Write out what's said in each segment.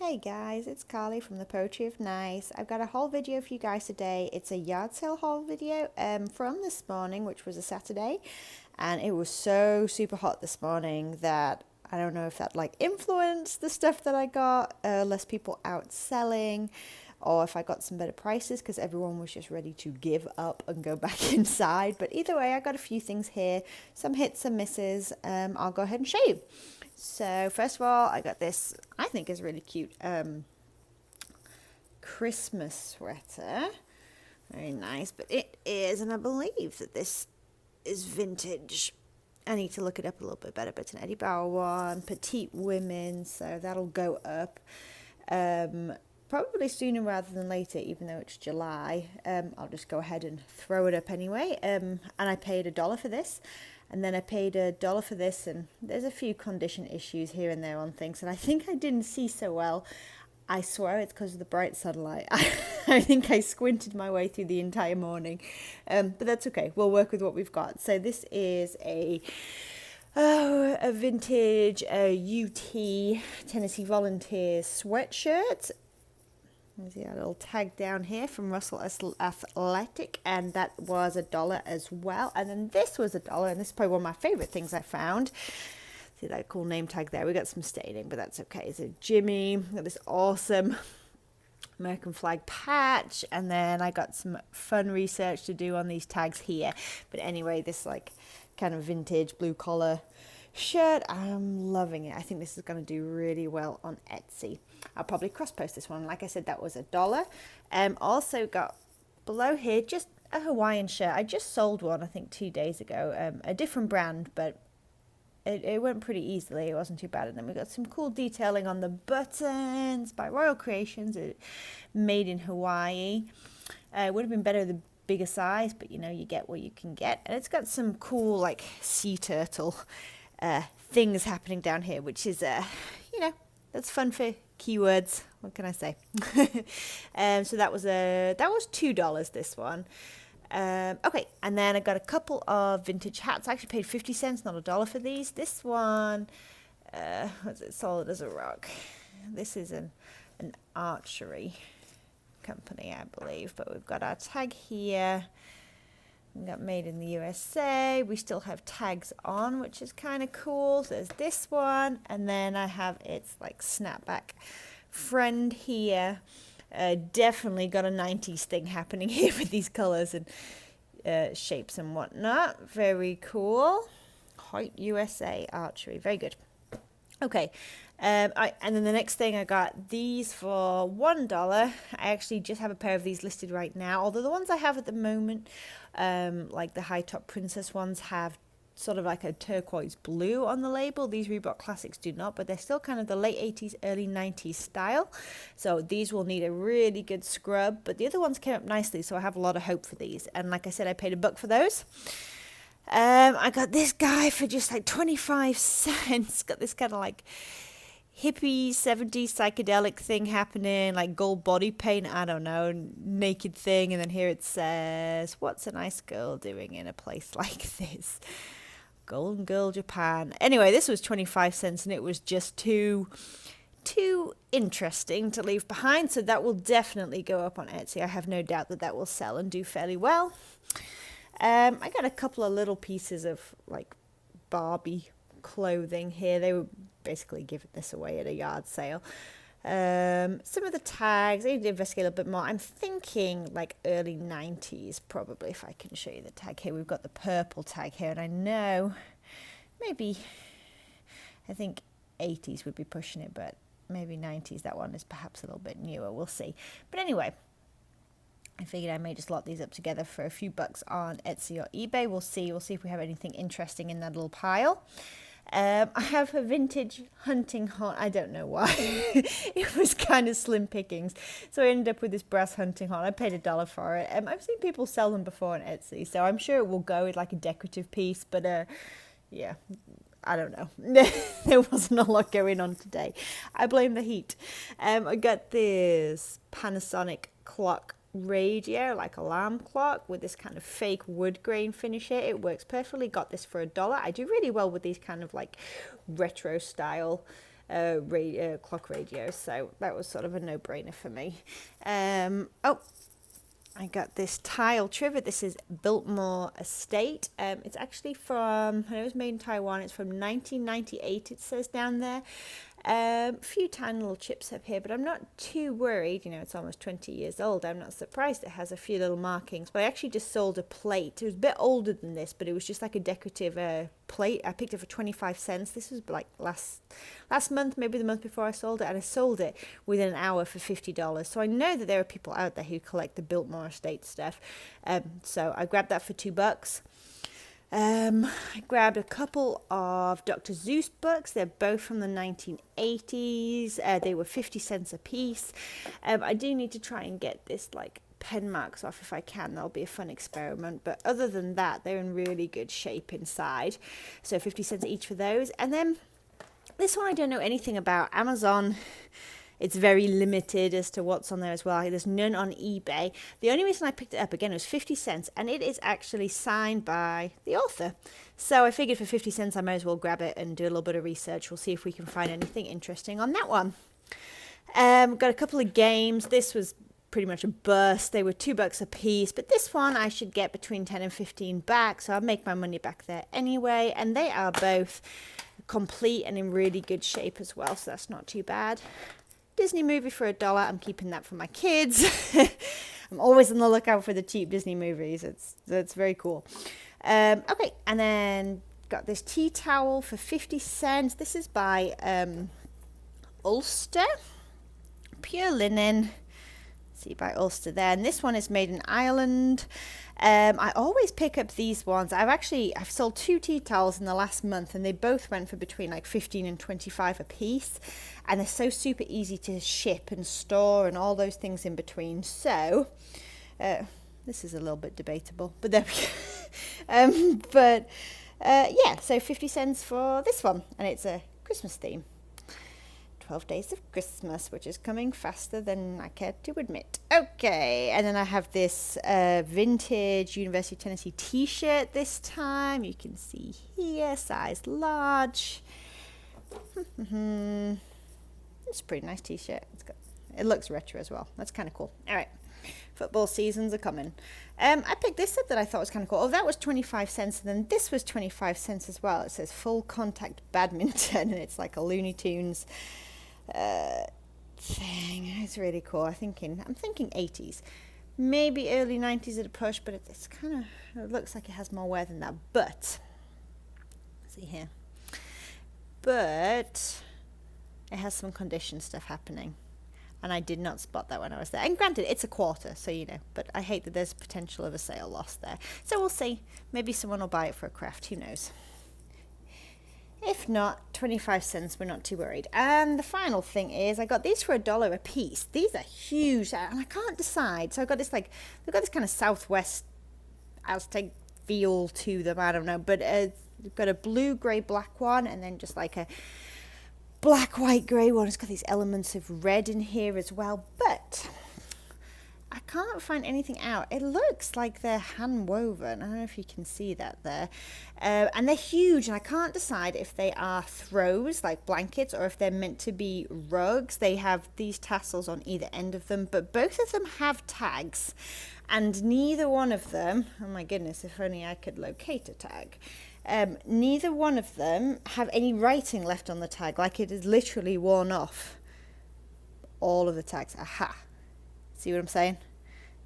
Hey guys, it's Carly from the Poetry of Nice. I've got a haul video for you guys today. It's a yard sale haul video from this morning, which was a Saturday, and it was so super hot this morning that I don't know if that like influenced the stuff that I got, less people out selling, or if I got some better prices because everyone was just ready to give up and go back inside. But either way, I got a few things here, some hits, some misses. I'll go ahead and show you. So first of all, I got this, I think is really cute, Christmas sweater. Very nice, but it is, and I believe that this is vintage. I need to look it up a little bit better, but it's an Eddie Bauer one, petite women, so that'll go up probably sooner rather than later, even though it's July. I'll just go ahead and throw it up anyway, and I paid $1 for this. And then I paid $1 for this, and there's a few condition issues here and there on things, and I think I didn't see so well. I swear it's because of the bright sunlight. I think I squinted my way through the entire morning, but that's okay. We'll work with what we've got. So this is a vintage UT Tennessee Volunteers sweatshirt. There's a little tag down here from Russell Athletic, and that was $1 as well. And then this was $1, and this is probably one of my favorite things I found. See that cool name tag there? We got some staining, but that's okay. So Jimmy, got this awesome American flag patch, and then I got some fun research to do on these tags here. But anyway, this like kind of vintage blue collar shirt, I'm loving it. I think this is going to do really well on Etsy. I'll probably cross post this one. Like I said, that was $1. Also got below here just a Hawaiian shirt. I just sold one I think 2 days ago, a different brand, but it went pretty easily. It wasn't too bad. And then we got some cool detailing on the buttons by Royal Creations, made in Hawaii. It would have been better the bigger size, but you know, you get what you can get. And it's got some cool like sea turtle things happening down here, which is you know, that's fun for keywords. What can I say? So that was $2, this one. Okay, and then I got a couple of vintage hats. I actually paid 50 cents, not $1 for these. This one, what's it? Solid as a rock. This is an archery company, I believe, but we've got our tag here. We got made in the USA. We still have tags on, which is kind of cool. So there's this one, and then I have its like snapback friend here. Definitely got a 90s thing happening here with these colors and shapes and whatnot. Very cool. Hoyt USA Archery. Very good. Okay, and then the next thing, I got these for $1. I actually just have a pair of these listed right now, although the ones I have at the moment, like the high top princess ones, have sort of like a turquoise blue on the label. These Reebok Classics do not, but they're still kind of the late 80s, early 90s style. So these will need a really good scrub, but the other ones came up nicely, so I have a lot of hope for these. And like I said, I paid $1 for those. I got this guy for just like 25 cents. Got this kind of like hippie 70s psychedelic thing happening, like gold body paint, I don't know, naked thing. And then here it says, what's a nice girl doing in a place like this? Golden Girl Japan. Anyway, this was 25 cents, and it was just too interesting to leave behind. So that will definitely go up on Etsy. I have no doubt that that will sell and do fairly well. I got a couple of little pieces of like Barbie clothing here. They were basically giving this away at a yard sale. Some of the tags, I need to investigate a little bit more. I'm thinking like early 90s probably, if I can show you the tag here. We've got the purple tag here, and I know maybe, I think 80s would be pushing it, but maybe 90s. That one is perhaps a little bit newer. We'll see. But anyway, I figured I may just lot these up together for a few bucks on Etsy or eBay. We'll see if we have anything interesting in that little pile. I have a vintage hunting horn. I don't know why. It was kind of slim pickings. So I ended up with this brass hunting horn. I paid $1 for it. I've seen people sell them before on Etsy, so I'm sure it will go with like a decorative piece. But yeah, I don't know. There wasn't a lot going on today. I blame the heat. I got this Panasonic clock radio, like alarm clock, with this kind of fake wood grain finish here. It works perfectly. Got this for $1. I do really well with these kind of like retro style clock radio, so that was sort of a no-brainer for me. I got this tile trivet. This is Biltmore Estate. It's actually from, I know it was made in Taiwan. It's from 1998, it says down there. A few tiny little chips up here, but I'm not too worried. You know, it's almost 20 years old. I'm not surprised it has a few little markings. But I actually just sold a plate. It was a bit older than this, but it was just like a decorative plate. I picked it for 25 cents. This was like last month, maybe the month before I sold it, and I sold it within an hour for $50. So I know that there are people out there who collect the Biltmore Estate stuff. So I grabbed that for $2. I grabbed a couple of Dr. Seuss books. They're both from the 1980s. They were 50 cents a piece. I do need to try and get this like pen marks off if I can. That'll be a fun experiment. But other than that, they're in really good shape inside. So 50 cents each for those. And then this one I don't know anything about. Amazon. It's very limited as to what's on there as well. There's none on eBay. The only reason I picked it up, again, was 50 cents, and it is actually signed by the author. So I figured for 50 cents, I might as well grab it and do a little bit of research. We'll see if we can find anything interesting on that one. Got a couple of games. This was pretty much a bust. They were $2 a piece, but this one I should get between 10 and 15 back, so I'll make my money back there anyway. And they are both complete and in really good shape as well, so that's not too bad. Disney movie for $1. I'm keeping that for my kids. I'm always on the lookout for the cheap Disney movies. It's very cool. Okay, and then got this tea towel for 50 cents. This is by Ulster. Pure linen. See, by Ulster there. And this one is made in Ireland. I always pick up these ones. I've sold 2 tea towels in the last month, and they both went for between like 15 and 25 a piece. And they're so super easy to ship and store and all those things in between. So this is a little bit debatable, but there we go. Yeah, so 50 cents for this one, and it's a Christmas theme. 12 Days of Christmas, which is coming faster than I care to admit. Okay, and then I have this vintage University of Tennessee t-shirt this time. You can see here, size large. It's a pretty nice t-shirt. It looks retro as well. That's kind of cool. All right, football seasons are coming. I picked this up that I thought was kind of cool. Oh, that was 25 cents, and then this was 25 cents as well. It says full contact badminton, and it's like a Looney Tunes thing. It's really cool. I'm thinking 80s, maybe early 90s at a push, but it's kind of, it looks like it has more wear than that. But see here, but it has some condition stuff happening, and I did not spot that when I was there. And granted, it's a quarter, so you know, but I hate that there's potential of a sale lost there. So we'll see. Maybe someone will buy it for a craft. Who knows? If not, 25 cents, we're not too worried. And the final thing is, I got these for $1 a piece. These are huge, and I can't decide. So I got this they've got this kind of Southwest Aztec feel to them. I don't know, but we've got a blue, grey, black one, and then just like a black, white, grey one. It's got these elements of red in here as well, but I can't find anything out. It looks like they're hand woven. I don't know if you can see that there. And they're huge, and I can't decide if they are throws, like blankets, or if they're meant to be rugs. They have these tassels on either end of them, but both of them have tags, and neither one of them, oh my goodness, if only I could locate a tag. Neither one of them have any writing left on the tag, like it is literally worn off. All of the tags. Aha. See what I'm saying?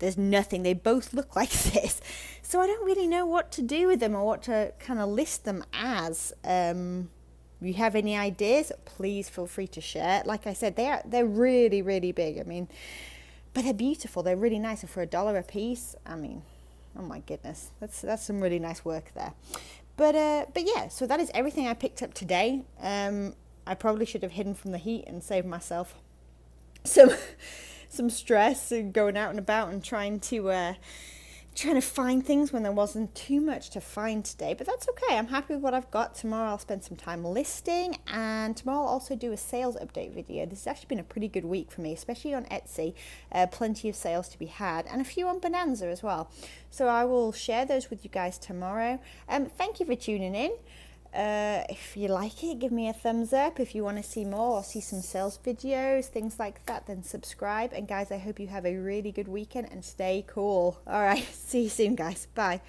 There's nothing. They both look like this. So I don't really know what to do with them or what to kind of list them as. You have any ideas? Please feel free to share. Like I said, they're really, really big. I mean, but they're beautiful. They're really nice. And for $1 a piece, I mean, oh my goodness. That's some really nice work there. But yeah, so that is everything I picked up today. I probably should have hidden from the heat and saved myself some stress and going out and about and trying to find things when there wasn't too much to find today. But that's okay. I'm happy with what I've got. Tomorrow I'll spend some time listing, and tomorrow I'll also do a sales update video. This has actually been a pretty good week for me, especially on Etsy. Plenty of sales to be had, and a few on Bonanza as well. So I will share those with you guys tomorrow. Thank you for tuning in. If you like it, give me a thumbs up. If you want to see more or see some sales videos, things like that, then subscribe. And guys, I hope you have a really good weekend and stay cool. All right, see you soon, guys. Bye.